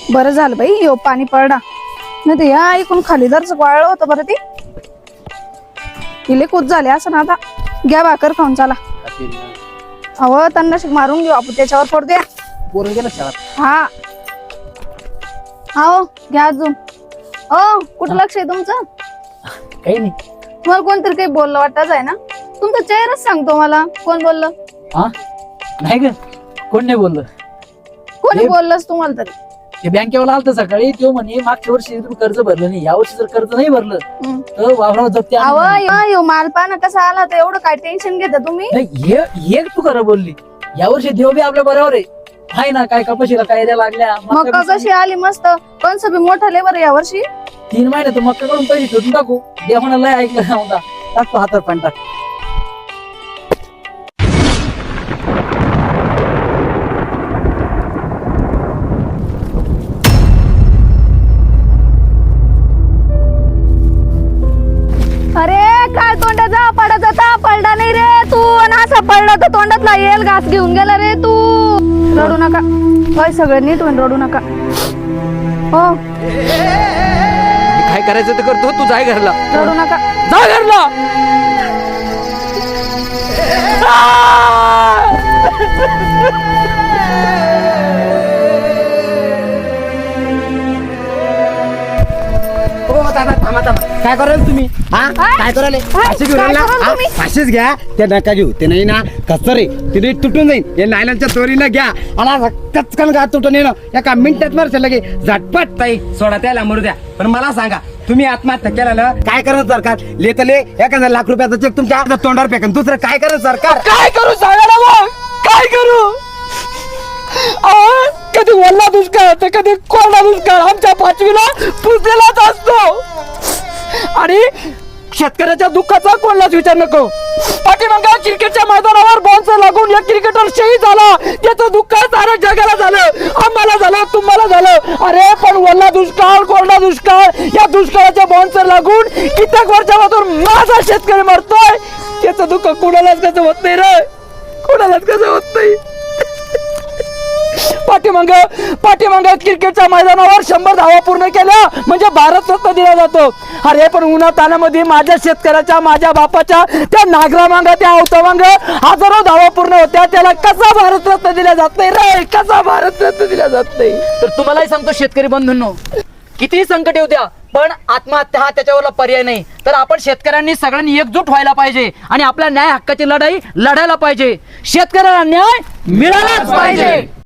बरं झालं बाई यो पाणी पडला नाही ते या ऐकून खाली जरच वाळलं होतं बरं ती इले कूद झाले असं ना आता घ्या भाकर खाऊन चला अहो त्यांना मारून घेऊ आपण त्याच्यावर पडू द्या पोरं गेलं शाळेत हा हो घ्या अजून कुठं लक्ष आहे तुमचं काही नाही तुम्हाला कोणतरी काही बोललं वाटत आहे ना तुमचा चेहराच सांगतो मला कोण बोललं हा नाही ग कोण नाही बोललं कोणी बोललंच तुम्हाला तरी ते बँकेवाला आलत सकाळी तो म्हणे मागच्या वर्षी तुम्ही कर्ज भरलं नाही या वर्षी जर कर्ज नाही भरलं तर वावरावर जप्ती अहो माल पाना कसा आला तर एवढं काय टेन्शन घेता तुम्ही नाही तू खरं बोलली या वर्षी देव बी आपल्या बरोबर आहे ना काय कपाशीला काय द्या लागल्या मका कशी आली मस्त पण सगळी मोठा लेबर या वर्षी 3 महिने तर मक्का कडून पैसे ठेवून टाकू देवाना लय ऐकलं नव्हता टाकतो हातात पण टाक अरे काय तोंडाचा पडा पडला नाही रे तू आणि असा पडला तर तोंडातला येल घास घेऊन गेला रे तू रडू नका होय सगळं नीट होऊन रडू नका हो काय करायचं तर करतो तू जाय घरला रडू नका जा घरला काय कराल तुम्ही काय करायला फाशी घेऊन काय राहिला? कराल तुम्ही? फाशीच घ्या ते नका घेऊ ते नाही ना कसं रे तिथे तुटून जाईल हे नायलनच्या चोरीला घ्या आणि कचकन घात तुटून येणं एका मिनिटात मारशा लगे झटपट ताई सोडा त्याला मरू द्या पण मला सांगा तुम्ही आत्महत्या केला ना काय करत सरकार लेतले 1000 लाख रुपयाचा चेक तुमच्या हातात तोंडावर फेकन दुसरं काय करत सरकार काय करू सांगा ना मग काय करू कधी ओला दुष्काळ तर कधी कोरडा दुष्काळ आमच्या पाचवीला पुजलेलाच असतो आणि शेतकऱ्याच्या दुःखाचा कोणालाच विचार नको पाठीमागे क्रिकेटच्या मैदानावर बॉलचा लागून एक क्रिकेटर शहीद झाला त्याचं दुःख साऱ्या जगाला झालं आम्हाला झालं तुम्हाला झालं अरे पण ओला दुष्काळ कोरडा दुष्काळ या दुष्काळाच्या बॉन्सर लागून कित्येक वर्षापासून माझा शेतकरी मरतोय त्याचं दुःख कोणालाच कसं होत नाही रे कोणालाच कसं होत नाही पाठीमाग क्रिकेटच्या मैदानावर 100 धावा पूर्ण केल्या म्हणजे भारत रत्न दिला जातो अरे पण उन्हा तानामध्ये माझ्या शेतकऱ्याच्या माझ्या बापाच्या त्या नागरा मांगा त्या अवतामांग हजारो धावा पूर्ण होत्या त्याला कसा भारत रत्न दिला जात नाही रे कसा भारत रत्न दिला जात नाही तर तुम्हालाही सांगतो शेतकरी बंधूंनो कितीही संकट येऊ द्या पण आत्महत्या हा त्याच्यावर पर्याय नाही तर आपण शेतकऱ्यांनी सगळ्यांनी एकजूट व्हायला पाहिजे आणि आपल्या न्याय हक्काची लढाई लढायला पाहिजे शेतकऱ्याला न्याय मिळालाच पाहिजे